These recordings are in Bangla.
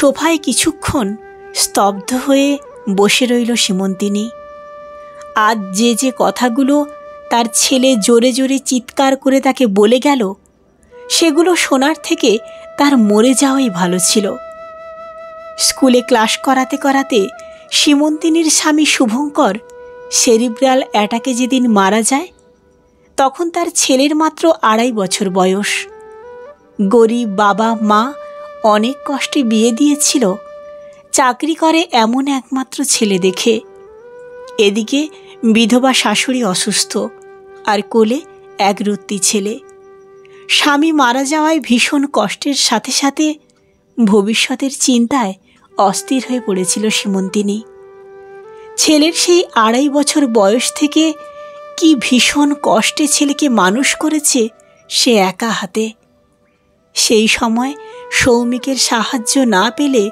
সোফায় কিছুক্ষণ স্তব্ধ হয়ে বসে রইল সীমন্তিনী। আজ যে যে কথাগুলো তার ছেলে জোরে জোরে চিৎকার করে তাকে বলে গেল, সেগুলো শোনার থেকে তার মরে যাওয়াই ভালো ছিল। স্কুলে ক্লাস করাতে করাতে সীমন্তিনীর স্বামী শুভঙ্কর সেরিব্রাল অ্যাটাকে যেদিন মারা যায়, তখন তার ছেলের মাত্র 2.5 বছর বয়স। গরিব বাবা মা অনেক কষ্টে বিয়ে দিয়েছিল চাকরি করে এমন একমাত্র ছেলে দেখে। এদিকে বিধবা শাশুড়ি অসুস্থ, আর কোলে এক রত্তি ছেলে। স্বামী মারা যাওয়ায় ভীষণ কষ্টের সাথে সাথে ভবিষ্যতের চিন্তায় অস্থির হয়ে পড়েছিল সীমন্তিনী। ছেলের সেই 2.5 বছর বয়স থেকে কি ভীষণ কষ্টে ছেলেকে মানুষ করেছে সে একা হাতে। সেই সময় সৌমিকের সাহায্য না পেলে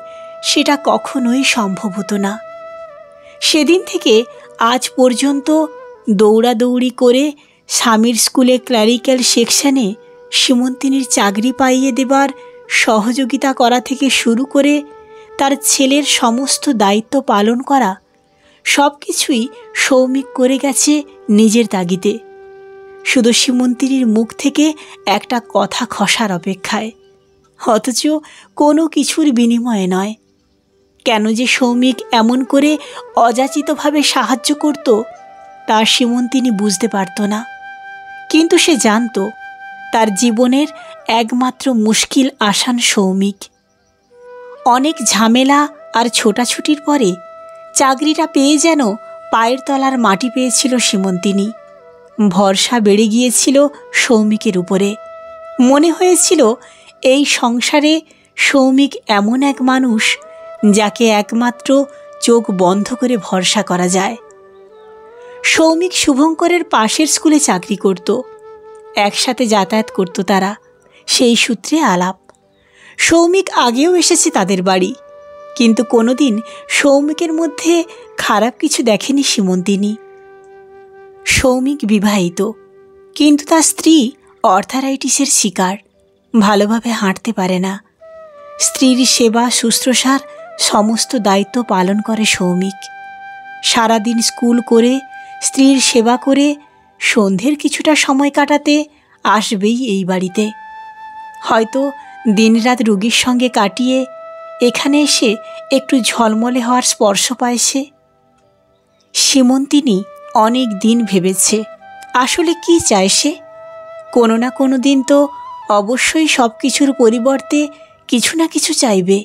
সেটা কখনোই সম্ভব হতো না। সেদিন থেকে আজ পর্যন্ত দৌড়াদৌড়ি করে স্বামীর স্কুলে ক্লারিক্যাল সেকশনে সীমন্তিনীর চাকরি পাইয়ে দেবার সহযোগিতা করা থেকে শুরু করে তার ছেলের সমস্ত দায়িত্ব পালন করা, সব কিছুই সৌমিক করে গেছে নিজের তাগিদে, শুধু সীমন্তিনীর মুখ থেকে একটা কথা খসার অপেক্ষায়, অথচ কোনো কিছুর বিনিময়ে নয়। কেন যে সৌমিক এমন করে অযাচিতভাবে সাহায্য করত তা সীমন্তিনী বুঝতে পারত না, কিন্তু সে জানত তার জীবনের একমাত্র মুশকিল আসান সৌমিক। অনেক ঝামেলা আর ছোটাছুটির পরে চাকরিটা পেয়ে যেন পায়ের তলার মাটি পেয়েছিল সীমন্তিনী। ভরসা বেড়ে গিয়েছিল সৌমিকের উপরে। মনে হয়েছিল এই সংসারে সৌমিক এমন এক মানুষ যাকে একমাত্র চোখ বন্ধ করে ভরসা করা যায়। সৌমিক শুভঙ্করের পাশের স্কুলে চাকরি করত, একসাথে যাতায়াত করত তারা, সেই সূত্রে আলাপ। সৌমিক আগেও এসেছে তাদের বাড়ি, কিন্তু কোনোদিন সৌমিকের মধ্যে খারাপ কিছু দেখেনি সীমন্তিনী। সৌমিক বিবাহিত, কিন্তু তার স্ত্রী অর্থারাইটিসের শিকার, ভালোভাবে হাঁটতে পারে না। স্ত্রীর সেবা শুশ্রূষার সমস্ত দায়িত্ব পালন করে সৌমিক। সারাদিন স্কুল করে স্ত্রীর সেবা করে সন্ধ্যের কিছুটা সময় কাটাতে আসবেই এই বাড়িতে। হয়তো দিনরাত রোগীর সঙ্গে কাটিয়ে এখানে এসে একটু ঝলমলে হওয়ার স্পর্শ পায় সে। সীমন্তিনী অনেক দিন ভেবেছে আসলে কি চায় সে। কোনো না কোনো দিন তো অবশ্যই সব কিছুর পরিবর্তে কিছু না কিছু চাইবে।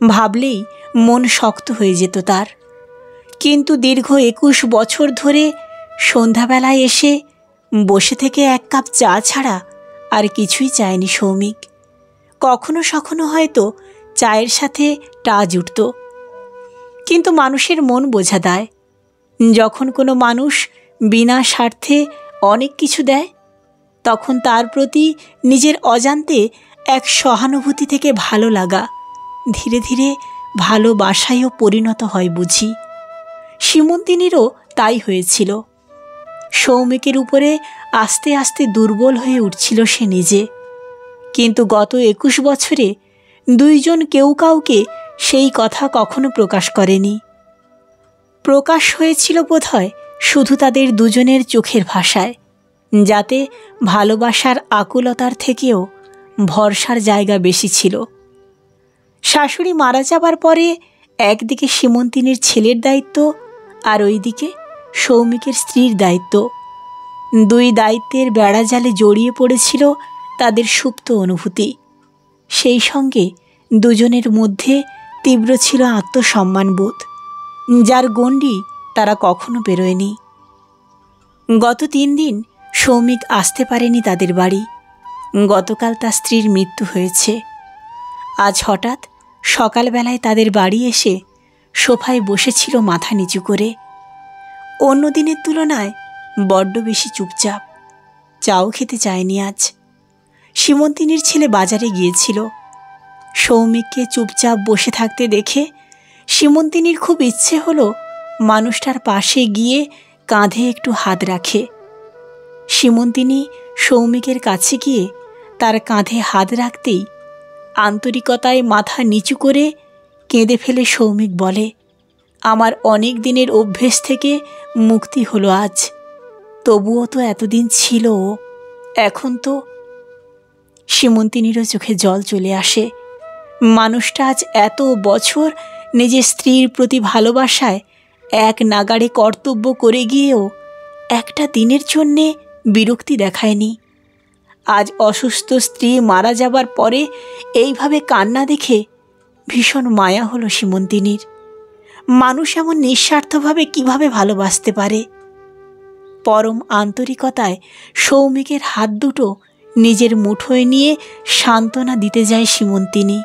ভাবলেই মন শক্ত হয়ে যেত তার। কিন্তু দীর্ঘ 21 বছর ধরে সন্ধ্যাবেলায় এসে বসে থেকে 1 কাপ চা ছাড়া আর কিছুই চায়নি সৌমিক। কখনো সখনো হয়তো চায়ের সাথে টা জুটত, কিন্তু মানুষের মন বোঝা দেয়। যখন কোনো মানুষ বিনা স্বার্থে অনেক কিছু দেয়, তখন তার প্রতি নিজের অজান্তে এক সহানুভূতি থেকে ভালো লাগা ধীরে ধীরে ভালোবাসায়ও পরিণত হয় বুঝি। সীমন্তিনীরও তাই হয়েছিল। সৌমিকের উপরে আস্তে আস্তে দুর্বল হয়ে উঠছিল সে নিজে। কিন্তু গত 21 বছরে দুইজন কেউ কাউকে সেই কথা কখনো প্রকাশ করেনি। প্রকাশ হয়েছিল বোধহয় শুধু তাদের দুজনের চোখের ভাষায়, যাতে ভালোবাসার আকুলতার থেকেও ভরসার জায়গা বেশি ছিল। শাশুড়ি মারা যাবার পরে একদিকে সীমন্তিনীর ছেলের দায়িত্ব, আর ওইদিকে সৌমিকের স্ত্রীর দায়িত্ব। দুই দায়িত্বের বেড়াজালে জড়িয়ে পড়েছিল তাদের সুপ্ত অনুভূতি। সেই সঙ্গে দুজনের মধ্যে তীব্র ছিল আত্মসম্মানবোধ, যার গণ্ডি তারা কখনো পেরোয়নি। গত 3 দিন সৌমিক আসতে পারেনি তাদের বাড়ি। গতকাল তার স্ত্রীর মৃত্যু হয়েছে। আজ হঠাৎ সকালবেলায় তাদের বাড়ি এসে সোফায় বসেছিল মাথা নিচু করে। অন্য দিনের তুলনায় বড্ড বেশি চুপচাপ। চাও খেতে চায়নি আজ। সীমন্তিনীর ছেলে বাজারে গিয়েছিল। সৌমিককে চুপচাপ বসে থাকতে দেখে সীমন্তিনীর খুব ইচ্ছে হলো মানুষটার পাশে গিয়ে কাঁধে একটু হাত রাখে। সীমন্তিনী সৌমিকের কাছে গিয়ে তার কাঁধে হাত রাখতেই আন্তরিকতায় মাথা নিচু করে কেঁদে ফেলে সৌমিক বলে, আমার অনেক দিনের অভ্যেস থেকে মুক্তি হলো আজ। তবুও তো এতদিন ছিল, এখন তো। সীমন্তিনীরও চোখে জল চলে আসে। মানুষটা আজ এত বছর নিজের স্ত্রীর প্রতি ভালোবাসায় এক নাগাড়ে কর্তব্য করে গিয়েও একটা দিনের জন্যে বিরক্তি দেখায়নি। আজ অসুস্থ স্ত্রী মারা যাবার পরে এইভাবে কান্না দেখে ভীষণ মায়া হলো সীমন্তিনীর। মানুষ এমন নিঃস্বার্থভাবে কিভাবে ভালোবাসতে পারে? পরম আন্তরিকতায় সৌমিকের হাত দুটো নিজের মুঠোয় নিয়ে সান্ত্বনা দিতে যায় সীমন্তিনী।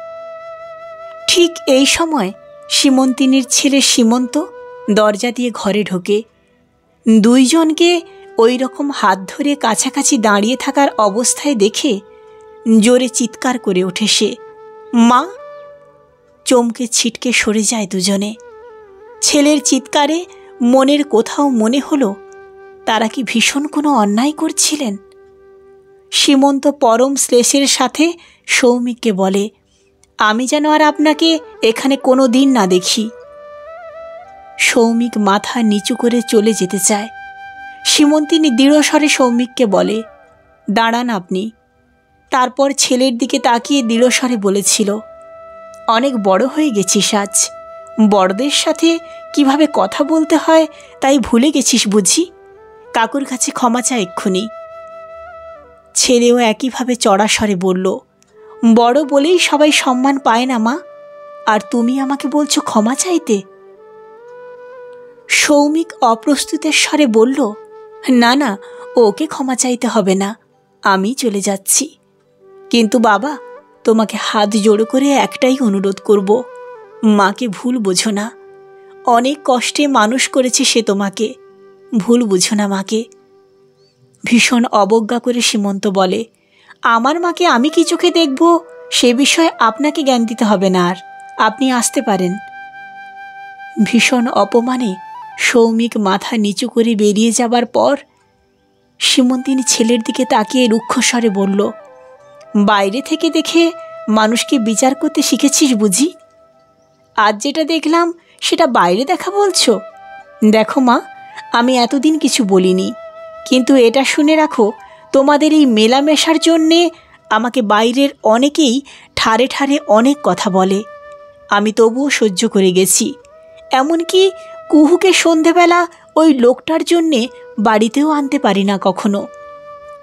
ঠিক এই সময় সীমন্তিনীর ছেলে সীমন্ত দরজা দিয়ে ঘরে ঢোকে। দুইজনকে ওই রকম হাত ধরে কাছাকাছি দাঁড়িয়ে থাকার অবস্থায় দেখে জোরে চিৎকার করে ওঠে সে, মা! চমকে ছিটকে সরে যায় দুজনে। ছেলের চিৎকারে মনের কোথাও মনে হলো তারা কি ভীষণ কোনো অন্যায় করছিলেন। সীমন্ত পরম শ্লেষের সাথে সৌমিককে বলে, আমি যেন আর আপনাকে এখানে কোনো দিন না দেখি। সৌমিক মাথা নিচু করে চলে যেতে চায়। সীমন্তিনী দৃঢ়স্বরে সৌমিককে বলে, দাঁড়ান আপনি। তারপর ছেলের দিকে তাকিয়ে দৃঢ়স্বরে বলেছিল, অনেক বড় হয়ে গেছিস আজ। বড়দের সাথে কিভাবে কথা বলতে হয় তাই ভুলে গেছিস বুঝি? কাকুর কাছে ক্ষমা চা এক্ষুনি। ছেলেও একইভাবে চড়া স্বরে বলল, বড় বলেই সবাই সম্মান পায় না মা, আর তুমি আমাকে বলছো ক্ষমা চাইতে? সৌমিক অপ্রস্তুতের স্বরে বলল, না না, ওকে ক্ষমা চাইতে হবে না, আমি চলে যাচ্ছি। কিন্তু বাবা, তোমাকে হাত জোড়ো করে একটাই অনুরোধ করব, মাকে ভুল বোঝো না। অনেক কষ্টে মানুষ করেছে সে তোমাকে, ভুল বুঝো না মাকে। ভীষণ অবজ্ঞা করে সীমন্ত বলে, আমার মাকে আমি কি চোখে দেখব সে বিষয়ে আপনাকে জ্ঞান দিতে হবে না, আর আপনি আসতে পারেন। ভীষণ অপমানে সৌমিক মাথা নিচু করে বেরিয়ে যাবার পর সীমন্তিনী ছেলের দিকে তাকিয়ে রুক্ষস্বরে বলল, বাইরে থেকে দেখে মানুষকে বিচার করতে শিখেছিস বুঝি? আজ যেটা দেখলাম সেটা বাইরে দেখা বলছো? দেখো মা, আমি এতদিন কিছু বলিনি, কিন্তু এটা শুনে রাখো, তোমাদের এই মেলামেশার জন্যে আমাকে বাইরের অনেকেই ঠারে ঠারে অনেক কথা বলে। আমি তবুও সহ্য করে গেছি। এমনকি কুহুকে সন্ধেবেলা ওই লোকটার জন্যে বাড়িতেও আনতে পারি না কখনো।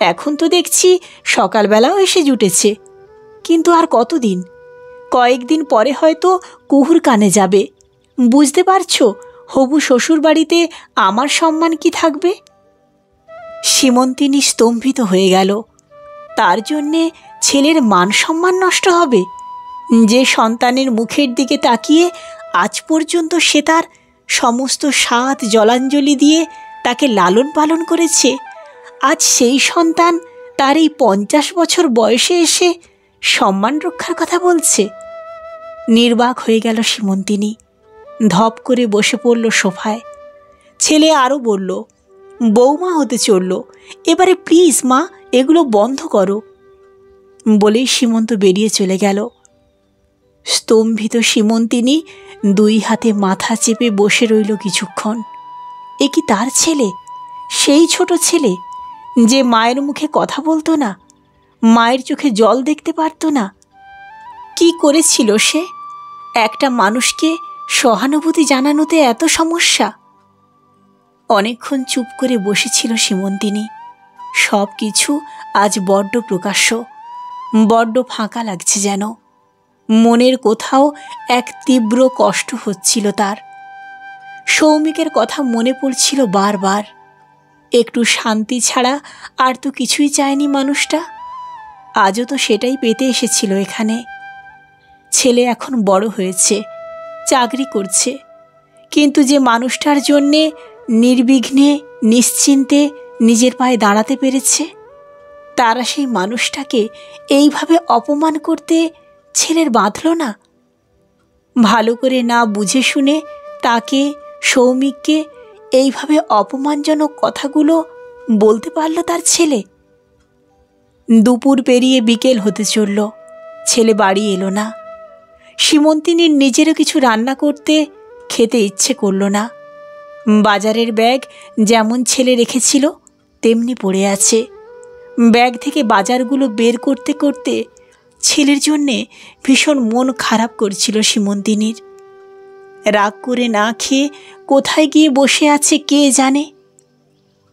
এখন তো দেখছি সকালবেলাও এসে জুটেছে। কিন্তু আর কতদিন? কয়েকদিন পরে হয়তো কুহুর কানে যাবে। বুঝতে পারছো হবু শ্বশুর বাড়িতে আমার সম্মান কি থাকবে? সীমন্তিনী স্তম্ভিত হয়ে গেল। তার জন্যে ছেলের মান সম্মান নষ্ট হবে? যে সন্তানের মুখের দিকে তাকিয়ে আজ পর্যন্ত সে তার সমস্ত সাধ জলাঞ্জলি দিয়ে তাকে লালন পালন করেছে, আজ সেই সন্তান তার এই 50 বছর বয়সে এসে সম্মান রক্ষার কথা বলছে। নির্বাক হয়ে গেল সীমন্তিনী। ধপ করে বসে পড়ল সোফায়। ছেলে আরও বলল, বৌমা হতে চলল, এবারে প্লিজ মা এগুলো বন্ধ করো। বলেই সীমন্ত বেরিয়ে চলে গেল। স্তম্ভিত সীমন্তিনী দুই হাতে মাথা চেপে বসে রইল কিছুক্ষণ। এ কি তার ছেলে? সেই ছোট ছেলে যে মায়ের মুখে কথা বলতো না, মায়ের চোখে জল দেখতে পারত না? কি করেছিল সে? একটা মানুষকে সহানুভূতি জানানোতে এত সমস্যা? অনেকক্ষণ চুপ করে বসেছিল সীমন্তিনী। সব কিছু আজ বড্ড প্রকাশ্য, বড্ড ফাঁকা লাগছে যেন। মনের কোথাও এক তীব্র কষ্ট হচ্ছিল তার। সৌমিকের কথা মনে পড়ছিল বারবার। একটু শান্তি ছাড়া আর তো কিছুই চায়নি মানুষটা। আজও তো সেটাই পেতে এসেছিল এখানে। ছেলে এখন বড় হয়েছে, চাকরি করছে, কিন্তু যে মানুষটার জন্যে নির্বিঘ্নে নিশ্চিন্তে নিজের পায়ে দাঁড়াতে পেরেছে, তারা সেই মানুষটাকে এইভাবে অপমান করতে ছেলের বাঁধল না? ভালো করে না বুঝে শুনে তাকে, সৌমিককে এইভাবে অপমানজনক কথাগুলো বলতে পারল তার ছেলে? দুপুর পেরিয়ে বিকেল হতে চলল। ছেলে বাড়ি এলো না। সীমন্তিনীর নিজেরও কিছু রান্না করতে খেতে ইচ্ছে করল না। বাজারের ব্যাগ যেমন ছেলে রেখেছিল তেমনি পড়ে আছে। ব্যাগ থেকে বাজারগুলো বের করতে করতে ছেলের জন্যে ভীষণ মন খারাপ করছিল সীমন্তিনীর। রাগ করে না খেয়ে কোথায় গিয়ে বসে আছে কে জানে।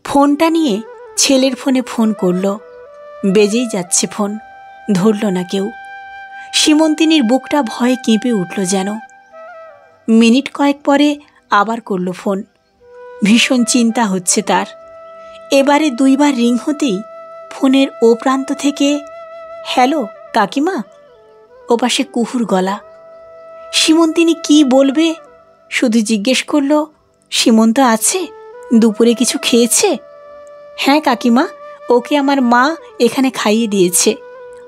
ফোনটা নিয়ে ছেলের ফোনে ফোন করল। বেজেই যাচ্ছে ফোন, ধরল না কেউ। সীমন্তিনীর বুকটা ভয়ে কেঁপে উঠল যেন। মিনিট কয়েক পরে আবার করল ফোন। ভীষণ চিন্তা হচ্ছে তার। এবারে 2 বার রিং হতেই ফোনের ও প্রান্ত থেকে, হ্যালো কাকিমা। ওপাশে কুহুর গলা। সীমন্তিনী কি বলবে, শুধু জিজ্ঞেস করল, সীমন্ত আছে? দুপুরে কিছু খেয়েছে? হ্যাঁ কাকিমা, ওকে আমার মা এখানে খাইয়ে দিয়েছে।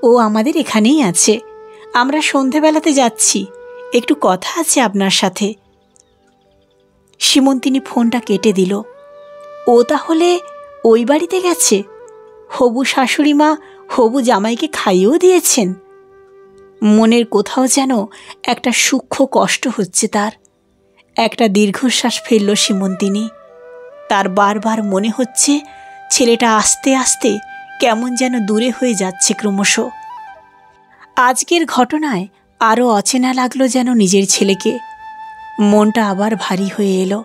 ও আমাদের এখানেই আছে। আমরা সন্ধেবেলাতে যাচ্ছি, একটু কথা আছে আপনার সাথে। সীমন্তিনী ফোনটা কেটে দিল। ও তাহলে ওই বাড়িতে গেছে? হবু শাশুড়ি মা হবু জামাইকে খাইয়েও দিয়েছেন? মনের কোথাও যেন একটা সূক্ষ্ম কষ্ট হচ্ছে তার। একটা দীর্ঘশ্বাস ফেলল সীমন্তিনী। তার বারবার মনে হচ্ছে ছেলেটা আস্তে আস্তে কেমন যেন দূরে হয়ে যাচ্ছে ক্রমশ। আজকের ঘটনায় আরও অচেনা লাগলো যেন নিজের ছেলেকে। মনটা আবার ভারী হয়ে এলো।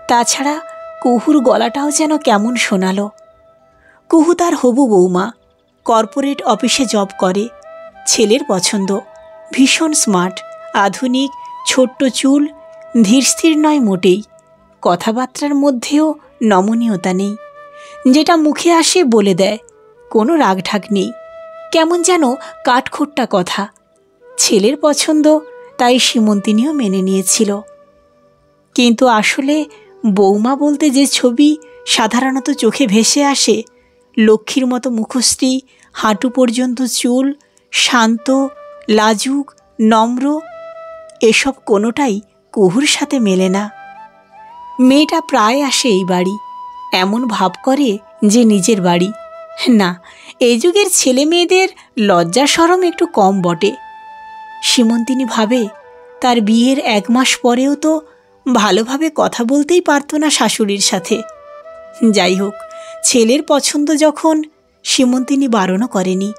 তাছাড়া কুহুর গলাটাও যেন কেমন শোনালো। কুহু তার হবু বৌমা, কর্পোরেট অফিসে জব করে। ছেলের পছন্দ, ভীষণ স্মার্ট, আধুনিক, ছোট্ট চুল, ধীরস্থির নয় মোটেই। কথাবার্তার মধ্যেও নমনীয়তা নেই। যেটা মুখে আসে বলে দেয়, কোনো রাগঢাক নেই। কেমন যেন কাঠখোট্টা কথা। ছেলের পছন্দ, তাই সীমন্তিনীও মেনে নিয়েছিল। কিন্তু আসলে বৌমা বলতে যে ছবি সাধারণত চোখে ভেসে আসে, লক্ষ্মীর মতো মুখশ্রী, হাঁটু পর্যন্ত চুল, শান্ত, লাজুক, নম্র, এসব কোনোটাই কুহুর সাথে মেলে না। মেয়েটা প্রায় আসে এই বাড়ি, এমন ভাব করে যে নিজের বাড়ি। না, এই যুগের ছেলে মেয়েদের লজ্জা শরম একটু কম বটে। সীমন্তিনী ভাবে, তার বিয়ের 1 মাস পরেও তো ভালোভাবে কথা বলতেই পারত না শাশুড়ির সাথে। যাই হোক, ছেলের পছন্দ যখন, সীমন্তিনী বারণও করেনি।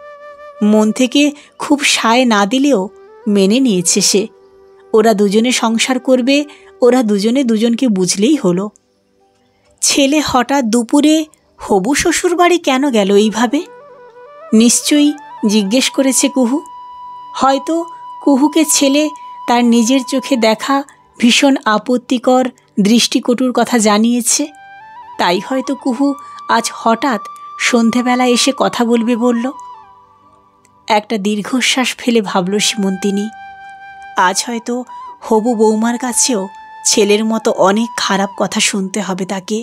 মন থেকে খুব সায় না দিলেও মেনে নিয়েছে সে। ওরা দুজনে সংসার করবে, ওরা দুজনে দুজনকে বুঝলেই হলো। ছেলে হঠাৎ দুপুরে হবু শ্বশুর বাড়ি কেন গেল এইভাবে? নিশ্চয়ই জিজ্ঞেস করেছে কুহু। হয়তো কুহুকে ছেলে তার নিজের চোখে দেখা ভীষণ আপত্তিকর দৃষ্টিকটুর কথা জানিয়েছে। তাই হয়তো কুহু আজ হঠাৎ সন্ধেবেলা এসে কথা বলবে বলল। একটা দীর্ঘশ্বাস ফেলে ভাবল সীমন্তিনী, আজ হয়তো হবু বৌমার কাছেও ছেলের মতো অনেক খারাপ কথা শুনতে হবে তাকে।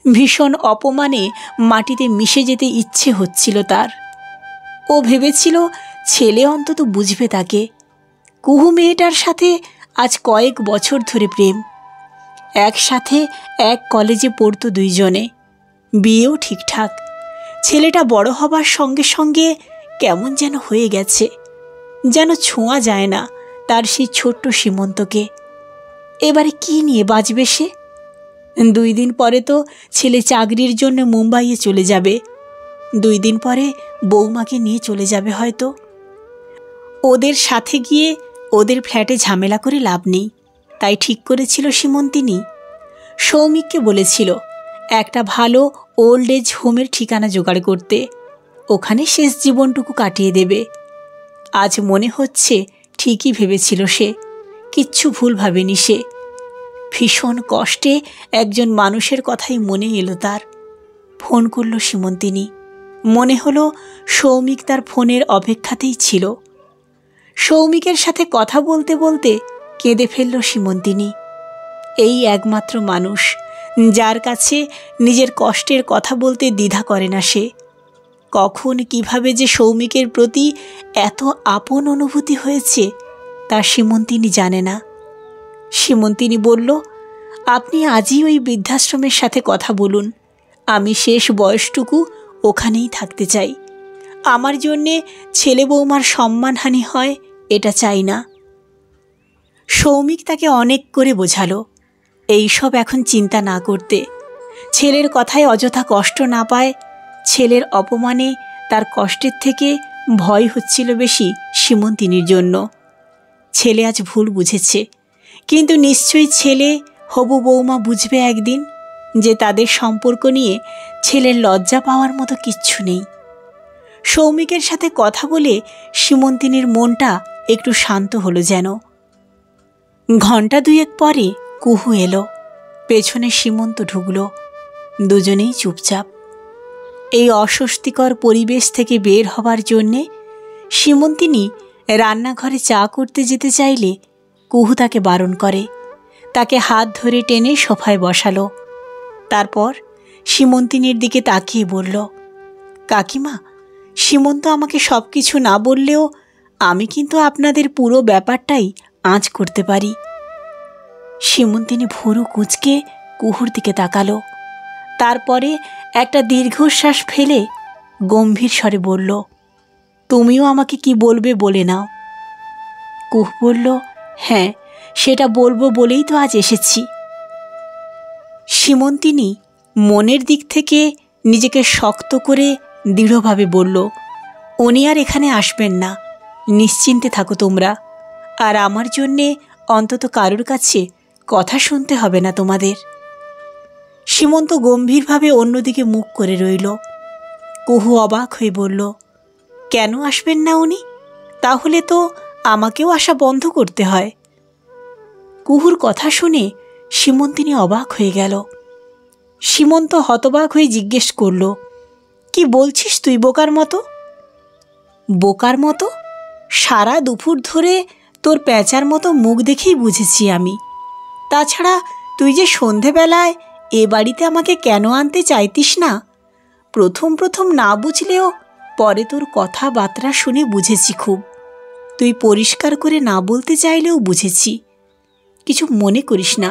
ভীষণ অপমানে মাটিতে মিশে যেতে ইচ্ছে হচ্ছিল তার। ও ভেবেছিল ছেলে অন্তত বুঝবে তাকে। কুহু মেয়েটার সাথে আজ কয়েক বছর ধরে প্রেম। একসাথে এক কলেজে পড়তো দুইজনে, বিয়েও ঠিকঠাক। ছেলেটা বড় হবার সঙ্গে সঙ্গে কেমন যেন হয়ে গেছে, যেন ছোঁয়া যায় না তার সেই ছোট্ট সীমন্তকে। এবারে কি নিয়ে বাঁচবে সে? 2 দিন পরে তো ছেলে চাকরির জন্য মুম্বাইয়ে চলে যাবে। 2 দিন পরে বৌমাকে নিয়ে চলে যাবে হয়তো। ওদের সাথে গিয়ে ওদের ফ্ল্যাটে ঝামেলা করে লাভ নেই। তাই ঠিক করেছিল সীমন্তিনী। সৌমিককে বলেছিল একটা ভালো ওল্ড এজ হোমের ঠিকানা জোগাড় করতে, ওখানে শেষ জীবনটুকু কাটিয়ে দেবে। আজ মনে হচ্ছে ঠিকই ভেবেছিল সে, কিচ্ছু ভুল ভাবেনি সে। ভীষণ কষ্টে একজন মানুষের কথাই মনে এলো তার। ফোন করল সীমন্তিনী। মনে হলো সৌমিক তার ফোনের অপেক্ষাতেই ছিল। সৌমিকের সাথে কথা বলতে বলতে কেঁদে ফেলল সীমন্তিনী। এই একমাত্র মানুষ যার কাছে নিজের কষ্টের কথা বলতে দ্বিধা করে না সে। কখন কিভাবে যে সৌমিকের প্রতি এত আপন অনুভূতি হয়েছে তা সীমন্তিনী জানে না। সীমন্তিনী বলল, আপনি আজই ওই বৃদ্ধাশ্রমের সাথে কথা বলুন। আমি শেষ বয়সটুকু ওখানেই থাকতে চাই। আমার জন্যে ছেলে বৌমার সম্মানহানি হয় এটা চাই না। সৌমিক তাকে অনেক করে বোঝালো এইসব এখন চিন্তা না করতে, ছেলের কথায় অযথা কষ্ট না পায়। ছেলের অপমানে তার কষ্টের থেকে ভয় হচ্ছিল বেশি সীমন্তিনীর জন্য। ছেলে আজ ভুল বুঝেছে, কিন্তু নিশ্চয়ই ছেলে হবু বৌমা বুঝবে একদিন যে তাদের সম্পর্ক নিয়ে ছেলের লজ্জা পাওয়ার মতো কিচ্ছু নেই। সৌমিকের সাথে কথা বলে সীমন্তিনীর মনটা একটু শান্ত হলো যেন। ঘণ্টা দুয়েক পরে কুহু এলো, পেছনে সীমন্ত ঢুকল। দুজনেই চুপচাপ। এই অস্বস্তিকর পরিবেশ থেকে বের হবার জন্যে সীমন্তিনী রান্নাঘরে চা করতে যেতে চাইলে কুহু তাকে বারণ করে, তাকে হাত ধরে টেনে সোফায় বসালো। তারপর সীমন্তিনীর দিকে তাকিয়ে বলল, কাকিমা, সীমন্ত আমাকে সব কিছু না বললেও আমি কিন্তু আপনাদের পুরো ব্যাপারটাই আঁচ করতে পারি। সীমন্তিনী ভুরু কুঁচকে কুহুর দিকে তাকালো। তারপরে একটা দীর্ঘশ্বাস ফেলে গম্ভীর স্বরে বলল, তুমিও আমাকে কি বলবে বলে নাও। কুহু বলল, হ্যাঁ, সেটা বলবো বলেই তো আজ এসেছি। সীমন্তিনী মনের দিক থেকে নিজেকে শক্ত করে দৃঢ়ভাবে বলল, উনি আর এখানে আসবেন না, নিশ্চিন্তে থাকো তোমরা। আর আমার জন্যে অন্তত কারোর কাছে কথা শুনতে হবে না তোমাদের। সীমন্ত গম্ভীরভাবে অন্যদিকে মুখ করে রইল। কুহু অবাক হয়ে বলল, কেন আসবেন না উনি? তাহলে তো আমাকেও আসা বন্ধ করতে হয়। কুহুর কথা শুনে সীমন্তিনী অবাক হয়ে গেল। সীমন্ত হতবাক হয়ে জিজ্ঞেস করল, কি বলছিস তুই বোকার মতো? বোকার মতো? সারা দুপুর ধরে তোর প্যাঁচার মতো মুখ দেখেই বুঝেছি আমি। তাছাড়া তুই যে সন্ধেবেলায় এ বাড়িতে আমাকে কেন আনতে চাইতিস না, প্রথম প্রথম না বুঝলেও পরে তোর কথাবার্তা শুনে বুঝেছি খুব। তুই পরিষ্কার করে না বলতে চাইলেও বুঝেছি। কিছু মনে করিস না,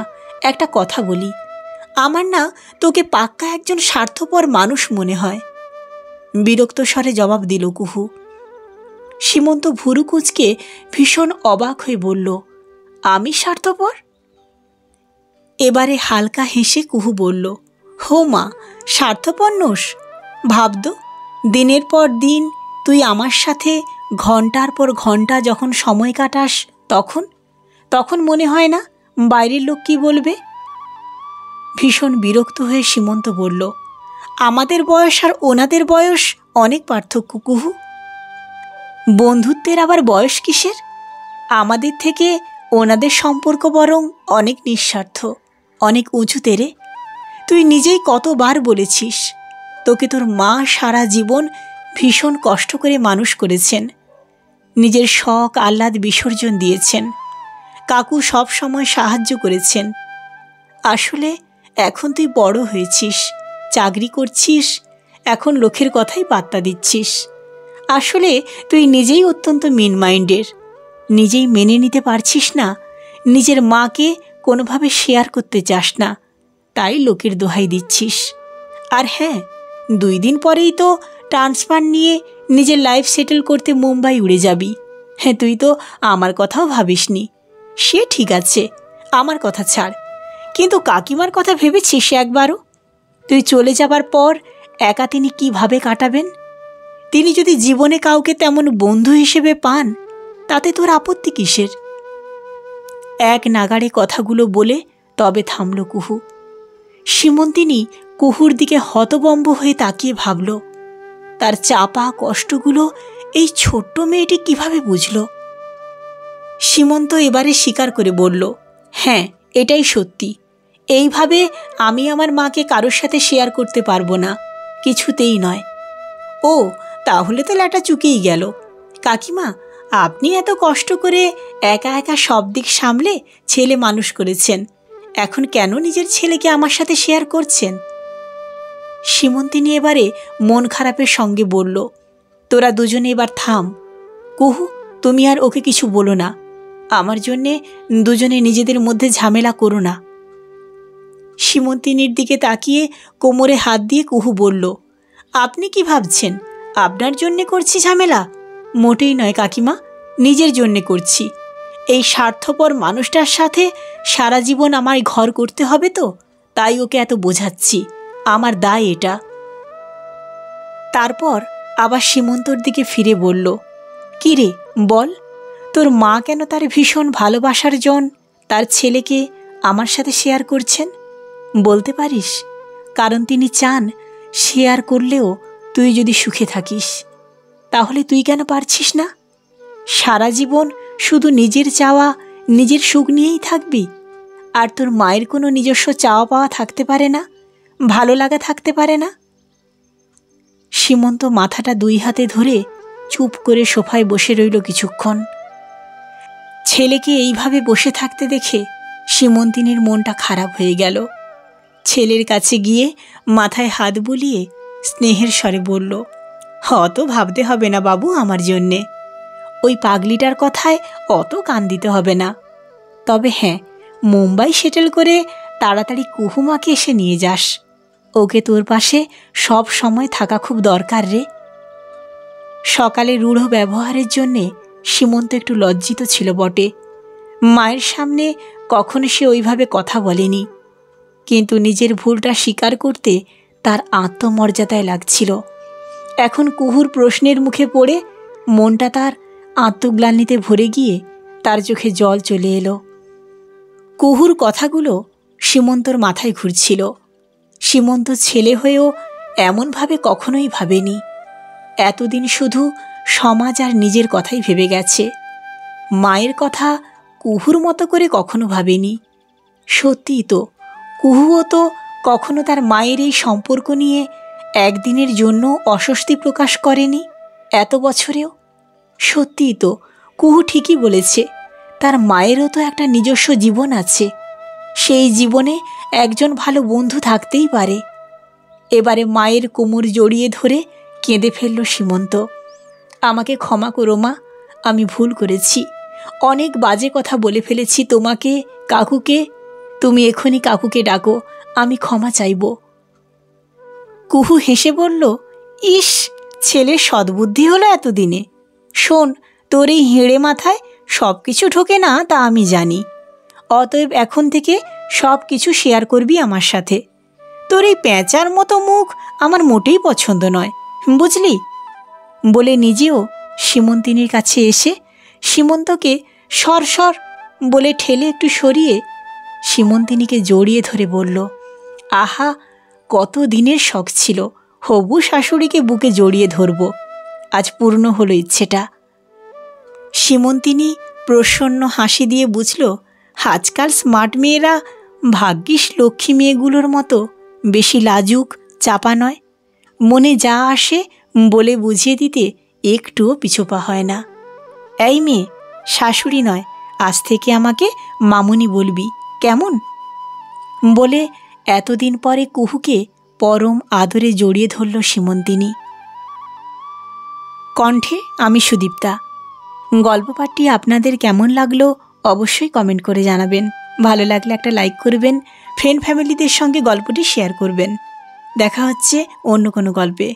একটা কথা বলি। আমার না তোকে পাক্কা একজন স্বার্থপর মানুষ মনে হয়। বিরক্ত স্বরে জবাব দিল কুহু। সীমন্ত ভুরু কুঁচকে ভীষণ অবাক হয়ে বলল, আমি স্বার্থপর? এবারে হালকা হেসে কুহু বলল, হো মা, স্বার্থপর নোস? ভাবত, দিনের পর দিন তুই আমার সাথে ঘন্টার পর ঘন্টা যখন সময় কাটাস তখন তখন মনে হয় না বাইরের লোক কি বলবে? ভীষণ বিরক্ত হয়ে সীমন্ত বলল, আমাদের বয়স আর ওনাদের বয়স অনেক পার্থক্য কুহু। বন্ধুত্বের আবার বয়স কিসের? আমাদের থেকে ওনাদের সম্পর্ক বরং অনেক নিঃস্বার্থ, অনেক উঁচুতে রে। তুই নিজেই কতবার বলেছিস তোকে তোর মা সারা জীবন ভীষণ কষ্ট করে মানুষ করেছেন, নিজের শখ আহ্লাদ বিসর্জন দিয়েছেন, কাকু সব সময় সাহায্য করেছেন। আসলে এখন তুই বড় হয়েছিস, চাকরি করছিস, এখন লোকের কথাই পাত্তা দিচ্ছিস। আসলে তুই নিজেই অত্যন্ত মিন মাইন্ডের, নিজেই মেনে নিতে পারছিস না, নিজের মাকে কোনোভাবে শেয়ার করতে চাস না, তাই লোকের দোহাই দিচ্ছিস। আর হ্যাঁ, 2 দিন পরেই তো ট্রান্সফার নিয়ে নিজের লাইফ সেটেল করতে মুম্বাই উড়ে যাবি। হ্যাঁ, তুই তো আমার কথাও ভাবিসনি। সে ঠিক আছে, আমার কথা ছাড়, কিন্তু কাকিমার কথা ভেবেছিস একবারও? তুই চলে যাবার পর একা তিনি কিভাবে কাটাবেন? তিনি যদি জীবনে কাউকে তেমন বন্ধু হিসেবে পান, তাতে তোর আপত্তি কিসের? এক নাগাড়ে কথাগুলো বলে তবে থামল কুহু। সীমন্তিনী কুহুর দিকে হতবম্ব হয়ে তাকিয়ে ভাবল, তার চাপা কষ্টগুলো এই ছোট্ট মেয়েটি কিভাবে বুঝল? সীমন্ত এবারে স্বীকার করে বলল, হ্যাঁ, এটাই সত্যি। এইভাবে আমি আমার মাকে কারোর সাথে শেয়ার করতে পারবো না, কিছুতেই নয়। ও, তাহলে তো ল্যাটা চুকেই গেল। কাকিমা, আপনি এত কষ্ট করে একা একা সব দিক সামলে ছেলে মানুষ করেছেন, এখন কেন নিজের ছেলেকে আমার সাথে শেয়ার করছেন? সীমন্তিনী এবারে মন খারাপের সঙ্গে বলল, তোরা দুজনে এবার থাম। কুহু, তুমি আর ওকে কিছু বলো না, আমার জন্যে দুজনে নিজেদের মধ্যে ঝামেলা করো না। সীমন্তিনীর দিকে তাকিয়ে কোমরে হাত দিয়ে কুহু বলল, আপনি কি ভাবছেন আপনার জন্যে করছি ঝামেলা? মোটেই নয় কাকিমা, নিজের জন্যে করছি। এই স্বার্থপর মানুষটার সাথে সারা জীবন আমার ঘর করতে হবে তো, তাই ওকে এত বোঝাচ্ছি। আমার দায় এটা। তারপর আবার সীমন্তর দিকে ফিরে বলল, কি রে বল, তোর মা কেন তার ভীষণ ভালোবাসার জন তার ছেলেকে আমার সাথে শেয়ার করছেন? বলতে পারিস? কারণ তিনি চান শেয়ার করলেও তুই যদি সুখে থাকিস। তাহলে তুই কেন পারছিস না? সারা জীবন শুধু নিজের চাওয়া, নিজের সুখ নিয়েই থাকবি? আর তোর মায়ের কোনো নিজস্ব চাওয়া পাওয়া থাকতে পারে না, ভালো লাগা থাকতে পারে না? সীমন্ত মাথাটা দুই হাতে ধরে চুপ করে সোফায় বসে রইল কিছুক্ষণ। ছেলেকে এইভাবে বসে থাকতে দেখে সীমন্তিনীর মনটা খারাপ হয়ে গেল। ছেলের কাছে গিয়ে মাথায় হাত বুলিয়ে স্নেহের স্বরে বলল, অত ভাবতে হবে না বাবু আমার জন্যে। ওই পাগলিটার কথায় অত কান দিতে হবে না। তবে হ্যাঁ, মুম্বাই সেটেল করে তাড়াতাড়ি কুহুমাকে এসে নিয়ে যাস। ওকে তোর পাশে সব সময় থাকা খুব দরকার রে। সকালে রূঢ় ব্যবহারের জন্যে সীমন্ত একটু লজ্জিত ছিল বটে। মায়ের সামনে কখনো সে ওইভাবে কথা বলেনি, কিন্তু নিজের ভুলটা স্বীকার করতে তার আত্মমর্যাদায় লাগছিল। এখন কুহুর প্রশ্নের মুখে পড়ে মনটা তার আত্মগ্লানিতে ভরে গিয়ে তার চোখে জল চলে এলো। কুহুর কথাগুলো সীমন্তর মাথায় ঘুরছিল। সীমন্ত ছেলে হয়েও এমনভাবে কখনোই ভাবেনি। এতদিন শুধু সমাজ আর নিজের কথাই ভেবে গেছে। মায়ের কথা কুহুর মতো করে কখনো ভাবেনি। সত্যিই তো, কুহুও তো কখনো তার মায়ের এই সম্পর্ক নিয়ে একদিনের জন্য অস্বস্তি প্রকাশ করেনি এত বছরেও। সত্যিই তো, কুহু ঠিকই বলেছে, তার মায়েরও তো একটা নিজস্ব জীবন আছে। সেই জীবনে একজন ভালো বন্ধু থাকতেই পারে। এবারে মায়ের কোমর জড়িয়ে ধরে কেঁদে ফেলল সীমন্ত। আমাকে ক্ষমা করো মা, আমি ভুল করেছি। অনেক বাজে কথা বলে ফেলেছি তোমাকে, কাকুকে। তুমি এখনই কাকুকে ডাকো, আমি ক্ষমা চাইব। কুহু হেসে বলল, ইস, ছেলের সদ্বুদ্ধি হলো এতদিনে। শোন, তোর এই হেঁড়ে মাথায় সব কিছু ঢোকে না তা আমি জানি। অতএব এখন থেকে সব কিছু শেয়ার করবি আমার সাথে। তোর এই প্যাঁচার মতো মুখ আমার মোটেই পছন্দ নয়, বুঝলি? বলে নিজেও সীমন্তিনীর কাছে এসে সীমন্তকে সর সর বলে ঠেলে একটু সরিয়ে সীমন্তিনীকে জড়িয়ে ধরে বলল, আহা, কত দিনের শখ ছিল হবু শাশুড়িকে বুকে জড়িয়ে ধরব। আজ পূর্ণ হলো ইচ্ছেটা। সীমন্তিনী প্রসন্ন হাসি দিয়ে বুঝল, আজকাল স্মার্ট মেয়েরা ভাগ্যিস লক্ষ্মী মেয়েগুলোর মতো বেশি লাজুক, চাপা নয়। মনে যা আসে বলে বুঝিয়ে দিতে একটুও পিছুপা হয় না। এই মেয়ে, শাশুড়ি নয়, আজ থেকে আমাকে মামুনি বলবি, কেমন? বলে এতদিন পরে কুহুকে পরম আদরে জড়িয়ে ধরল সীমন্তিনী। কণ্ঠে আমি সুদীপ্তা। গল্প পাঠটি আপনাদের কেমন লাগলো অবশ্যই কমেন্ট করে জানাবেন। ভালো লাগলে একটা লাইক করবেন, ফ্রেন্ড ফ্যামিলিদের সঙ্গে গল্পটি শেয়ার করবেন। দেখা হচ্ছে অন্য কোনো গল্পে।